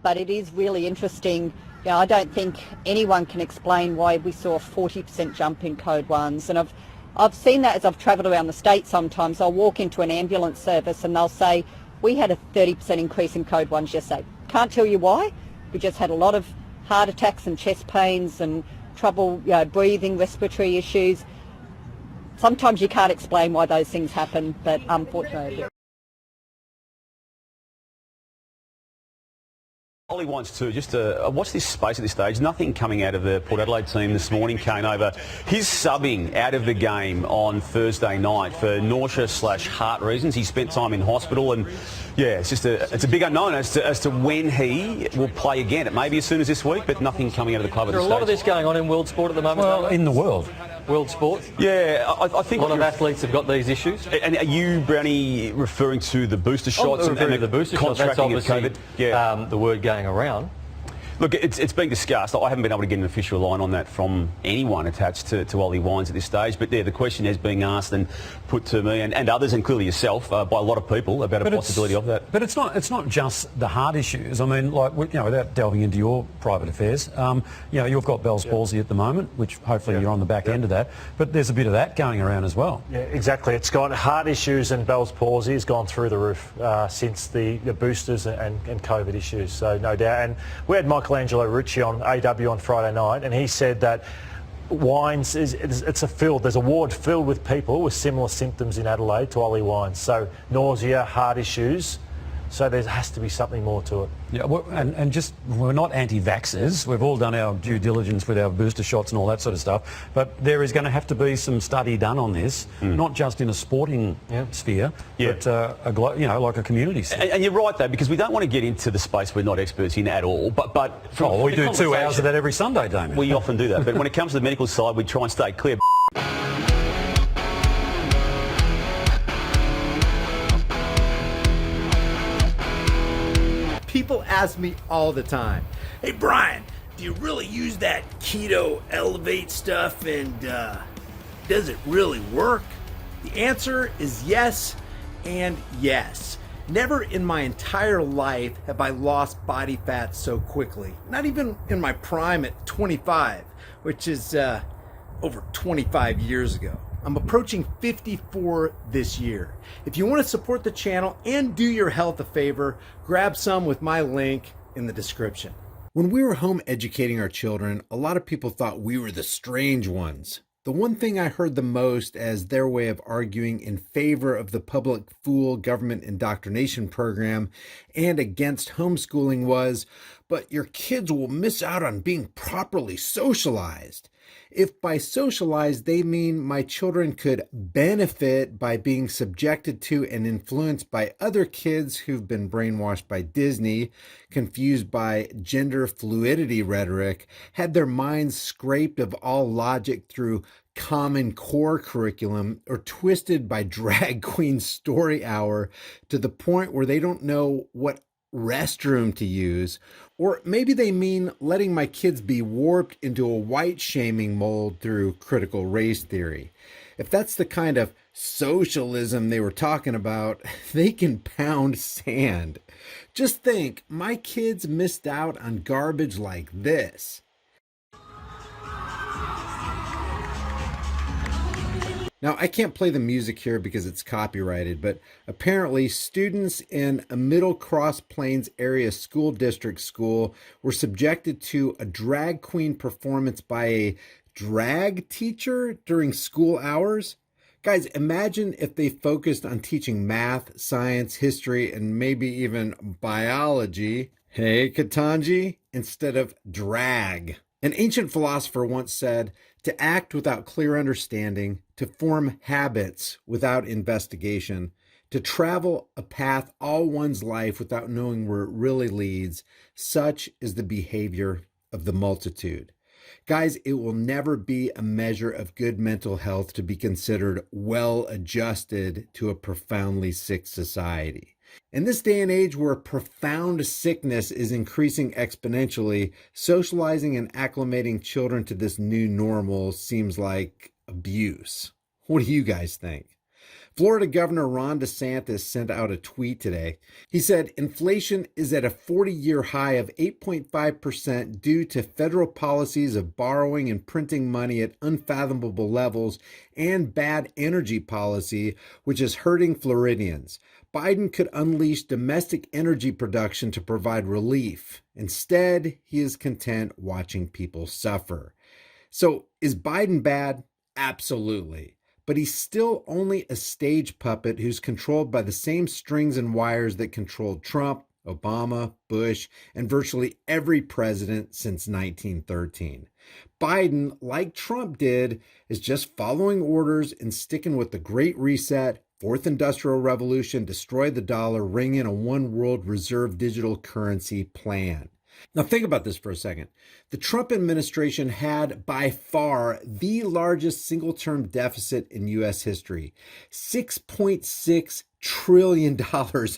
but it is really interesting. I don't think anyone can explain why we saw a 40% jump in code ones. And I've seen that as I've travelled around the state sometimes. I'll walk into an ambulance service and they'll say, we had a 30% increase in code ones yesterday. Can't tell you why. We just had a lot of heart attacks and chest pains and trouble breathing, respiratory issues. Sometimes you can't explain why those things happen, but unfortunately. Ollie wants to just watch this space at this stage. Nothing coming out of the Port Adelaide team this morning, Kane, over his subbing out of the game on Thursday night for nausea/heart reasons. He spent time in hospital, and yeah, it's a big unknown as to when he will play again. It may be as soon as this week, but nothing coming out of the club at this stage. There's a lot of this going on in world sport at the moment. Well, in the world sport. Yeah, I think a lot of athletes have got these issues. And are you, Brownie, referring to the booster shots and the booster shots? That's obviously the word going around. Look, it's been discussed. I haven't been able to get an official line on that from anyone attached to Ollie Wines at this stage. But yeah, the question is being asked and put to me and others, and clearly yourself, by a lot of people about a possibility of that. But it's not just the heart issues. I mean, like, without delving into your private affairs, you've got Bell's palsy at the moment, which hopefully you're on the back end of that. But there's a bit of that going around as well. Yeah, exactly. It's got heart issues, and Bell's palsy has gone through the roof since the boosters and COVID issues. So no doubt. And we had Michelangelo Ricci on AW on Friday night, and he said that Wines there's a ward filled with people with similar symptoms in Adelaide to Ollie Wines. So nausea, heart issues. So there has to be something more to it. Yeah, and just, we're not anti-vaxxers. We've all done our due diligence with our booster shots and all that sort of stuff. But there is going to have to be some study done on this, not just in a sporting sphere, but like a community sphere. And you're right, though, because we don't want to get into the space we're not experts in at all. But we do 2 hours of that every Sunday, Damien. We often do that. But when it comes to the medical side, we try and stay clear. People ask me all the time, hey Brian, do you really use that keto elevate stuff, and does it really work? The answer is yes and yes. Never in my entire life have I lost body fat so quickly. Not even in my prime at 25, which is over 25 years ago. I'm approaching 54 this year. If you want to support the channel and do your health a favor, grab some with my link in the description. When we were home educating our children, a lot of people thought we were the strange ones. The one thing I heard the most as their way of arguing in favor of the public fool government indoctrination program and against homeschooling was, but your kids will miss out on being properly socialized. If by socialized they mean my children could benefit by being subjected to and influenced by other kids who've been brainwashed by Disney, confused by gender fluidity rhetoric, had their minds scraped of all logic through Common Core curriculum, or twisted by drag queen story hour to the point where they don't know what restroom to use, or maybe they mean letting my kids be warped into a white shaming mold through critical race theory. If that's the kind of socialism they were talking about, they can pound sand. Just think, my kids missed out on garbage like this. Now, I can't play the music here because it's copyrighted, but apparently students in a Middle Cross Plains area school district school were subjected to a drag queen performance by a drag teacher during school hours. Guys, imagine if they focused on teaching math, science, history, and maybe even biology. Hey, Katanji, instead of drag. An ancient philosopher once said, to act without clear understanding, to form habits without investigation, to travel a path all one's life without knowing where it really leads, such is the behavior of the multitude. Guys, it will never be a measure of good mental health to be considered well-adjusted to a profoundly sick society. In this day and age where profound sickness is increasing exponentially, socializing and acclimating children to this new normal seems like abuse. What do you guys think? Florida Governor Ron DeSantis sent out a tweet today. He said inflation is at a 40-year high of 8.5% due to federal policies of borrowing and printing money at unfathomable levels and bad energy policy, which is hurting Floridians. Biden could unleash domestic energy production to provide relief. Instead, he is content watching people suffer. So, is Biden bad? Absolutely. But he's still only a stage puppet who's controlled by the same strings and wires that controlled Trump, Obama, Bush, and virtually every president since 1913. Biden, like Trump did, is just following orders and sticking with the Great Reset, Fourth Industrial Revolution, destroy the dollar, ring in a one world reserve digital currency plan. Now think about this for a second. The Trump administration had by far the largest single-term deficit in U.S. history, $6.6 trillion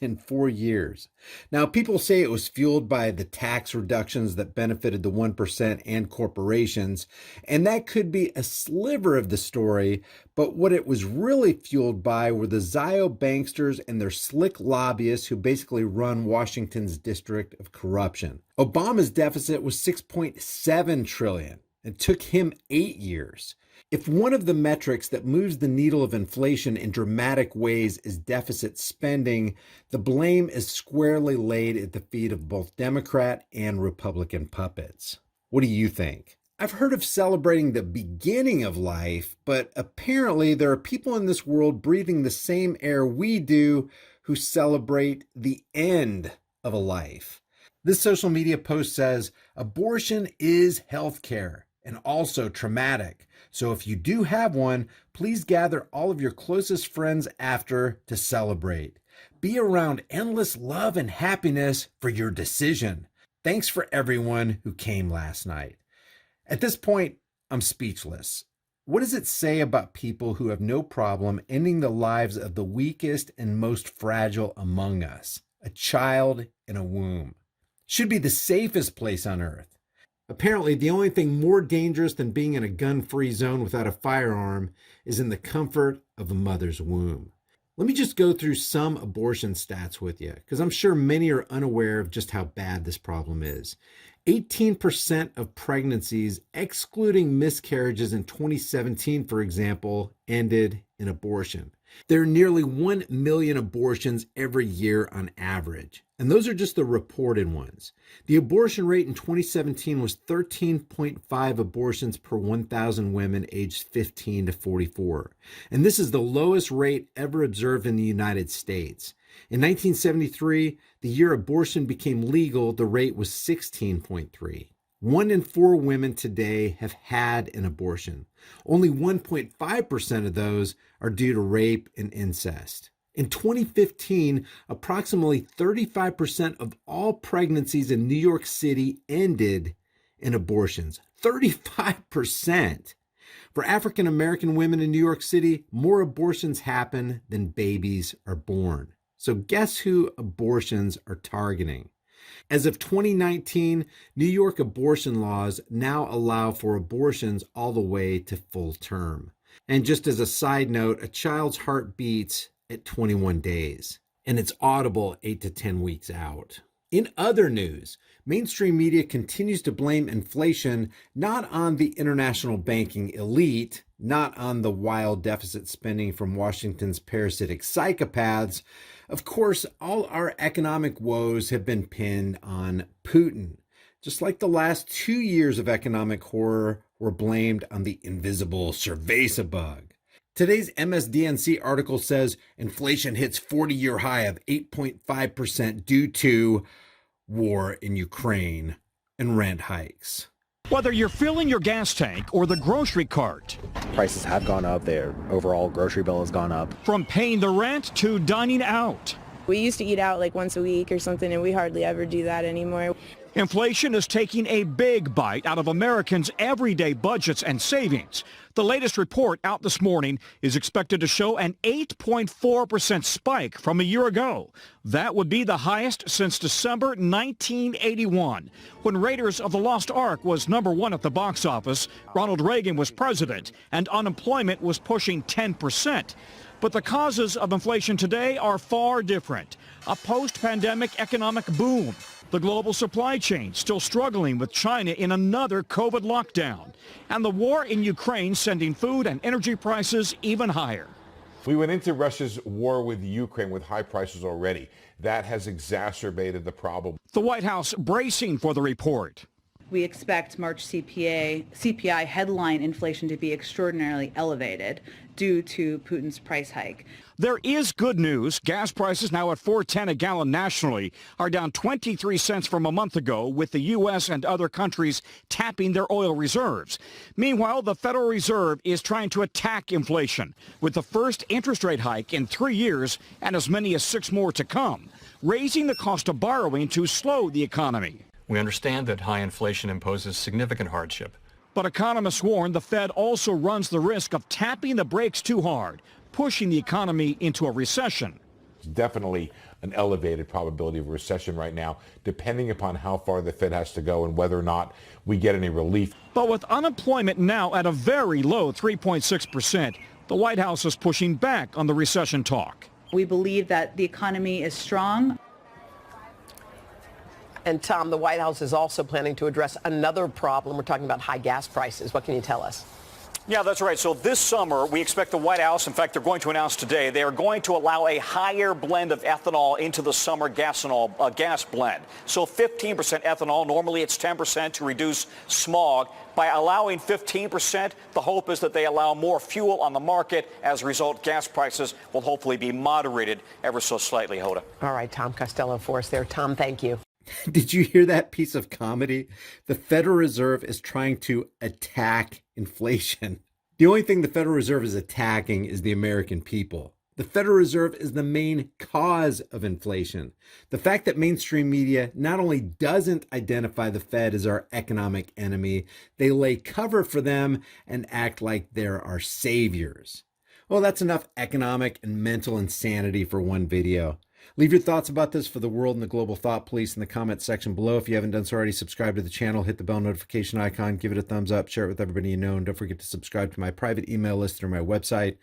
in 4 years. Now, people say it was fueled by the tax reductions that benefited the 1% and corporations, and that could be a sliver of the story, but what it was really fueled by were the Zio banksters and their slick lobbyists who basically run Washington's district of corruption. Obama's deficit was $6.7 trillion. It took him 8 years. If one of the metrics that moves the needle of inflation in dramatic ways is deficit spending, the blame is squarely laid at the feet of both Democrat and Republican puppets. What do you think? I've heard of celebrating the beginning of life, but apparently there are people in this world breathing the same air we do who celebrate the end of a life. This social media post says, abortion is healthcare and also traumatic. So if you do have one, please gather all of your closest friends after to celebrate. Be around endless love and happiness for your decision. Thanks for everyone who came last night. At this point, I'm speechless. What does it say about people who have no problem ending the lives of the weakest and most fragile among us? A child in a womb. Should be the safest place on earth. Apparently, the only thing more dangerous than being in a gun-free zone without a firearm is in the comfort of a mother's womb. Let me just go through some abortion stats with you, because I'm sure many are unaware of just how bad this problem is. 18% of pregnancies, excluding miscarriages in 2017, for example, ended in abortion. There are nearly 1 million abortions every year on average. And those are just the reported ones. The abortion rate in 2017 was 13.5 abortions per 1,000 women aged 15 to 44. And this is the lowest rate ever observed in the United States. In 1973, the year abortion became legal, the rate was 16.3. 1 in 4 women today have had an abortion. Only 1.5% of those are due to rape and incest. In 2015, approximately 35% of all pregnancies in New York City ended in abortions. 35%. For African American women in New York City, more abortions happen than babies are born. So guess who abortions are targeting? As of 2019, New York abortion laws now allow for abortions all the way to full term. And just as a side note, a child's heart beats at 21 days, and it's audible 8 to 10 weeks out. In other news, mainstream media continues to blame inflation not on the international banking elite, not on the wild deficit spending from Washington's parasitic psychopaths. Of course, all our economic woes have been pinned on Putin, just like the last 2 years of economic horror were blamed on the invisible cerveza bug. Today's MSDNC article says inflation hits 40-year high of 8.5% due to war in Ukraine and rent hikes. Whether you're filling your gas tank or the grocery cart. Prices have gone up. Their overall grocery bill has gone up. From paying the rent to dining out. We used to eat out like once a week or something, and we hardly ever do that anymore. Inflation is taking a big bite out of Americans' everyday budgets and savings. The latest report out this morning is expected to show an 8.4% spike from a year ago. That would be the highest since December 1981, when Raiders of the Lost Ark was #1 at the box office, Ronald Reagan was president, and unemployment was pushing 10%. But the causes of inflation today are far different. A post-pandemic economic boom. The global supply chain still struggling with China in another COVID lockdown. And the war in Ukraine sending food and energy prices even higher. We went into Russia's war with Ukraine with high prices already. That has exacerbated the problem. The White House bracing for the report. We expect March CPI headline inflation to be extraordinarily elevated due to Putin's price hike. There is good news. Gas prices, now at $4.10 a gallon nationally, are down 23 cents from a month ago, with the U.S. and other countries tapping their oil reserves. Meanwhile, the Federal Reserve is trying to attack inflation, with the first interest rate hike in 3 years and as many as 6 more to come, raising the cost of borrowing to slow the economy. We understand that high inflation imposes significant hardship. But economists warn the Fed also runs the risk of tapping the brakes too hard, pushing the economy into a recession. It's definitely an elevated probability of a recession right now, depending upon how far the Fed has to go and whether or not we get any relief. But with unemployment now at a very low 3.6%, the White House is pushing back on the recession talk. We believe that the economy is strong. And Tom, the White House is also planning to address another problem. We're talking about high gas prices. What can you tell us? Yeah, that's right. So this summer, we expect the White House, in fact, they're going to announce today, they are going to allow a higher blend of ethanol into the summer gas blend. So 15% ethanol. Normally it's 10% to reduce smog. By allowing 15%, the hope is that they allow more fuel on the market. As a result, gas prices will hopefully be moderated ever so slightly, Hoda. All right, Tom Costello for us there. Tom, thank you. Did you hear that piece of comedy? The Federal Reserve is trying to attack inflation. The only thing the Federal Reserve is attacking is the American people. The Federal Reserve is the main cause of inflation. The fact that mainstream media not only doesn't identify the Fed as our economic enemy, they lay cover for them and act like they're our saviors. Well, that's enough economic and mental insanity for one video. Leave your thoughts about this for the world and the global thought police in the comment section below. If you haven't done so already, subscribe to the channel, hit the bell notification icon, give it a thumbs up, share it with everybody you know, and don't forget to subscribe to my private email list through my website,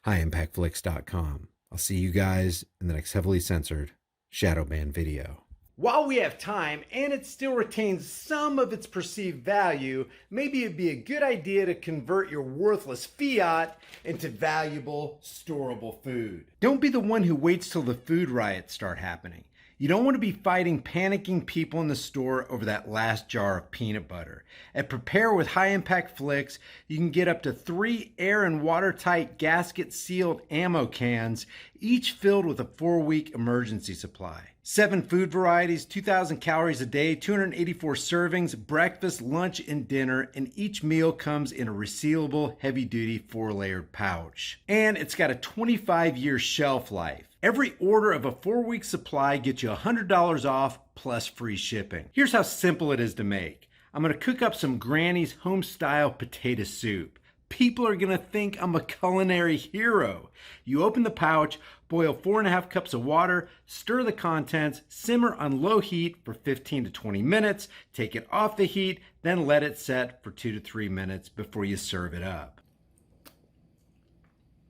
highimpactflix.com. I'll see you guys in the next heavily censored shadow ban video. While we have time and it still retains some of its perceived value, maybe it'd be a good idea to convert your worthless fiat into valuable, storable food. Don't be the one who waits till the food riots start happening. You don't want to be fighting panicking people in the store over that last jar of peanut butter. At Prepare with High Impact Flicks, you can get up to 3 air and watertight gasket-sealed ammo cans, each filled with a 4-week emergency supply. 7 food varieties, 2,000 calories a day, 284 servings, breakfast, lunch, and dinner, and each meal comes in a resealable, heavy-duty 4-layered pouch. And it's got a 25-year shelf life. Every order of a 4-week supply gets you $100 off plus free shipping. Here's how simple it is to make. I'm going to cook up some Granny's home-style potato soup. People are going to think I'm a culinary hero. You open the pouch, boil 4.5 cups of water, stir the contents, simmer on low heat for 15 to 20 minutes, take it off the heat, then let it set for 2 to 3 minutes before you serve it up.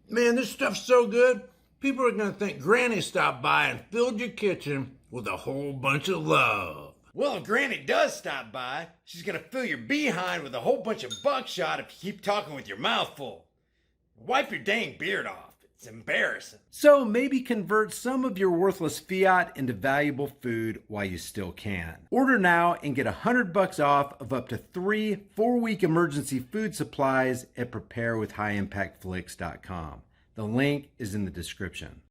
Man, this stuff's so good. People are going to think Granny stopped by and filled your kitchen with a whole bunch of love. Well, if Granny does stop by, she's going to fill your behind with a whole bunch of buckshot if you keep talking with your mouth full. Wipe your dang beard off. It's embarrassing. So maybe convert some of your worthless fiat into valuable food while you still can. Order now and get $100 off of up to 3 4-week emergency food supplies at preparewithhighimpactflix.com. The link is in the description.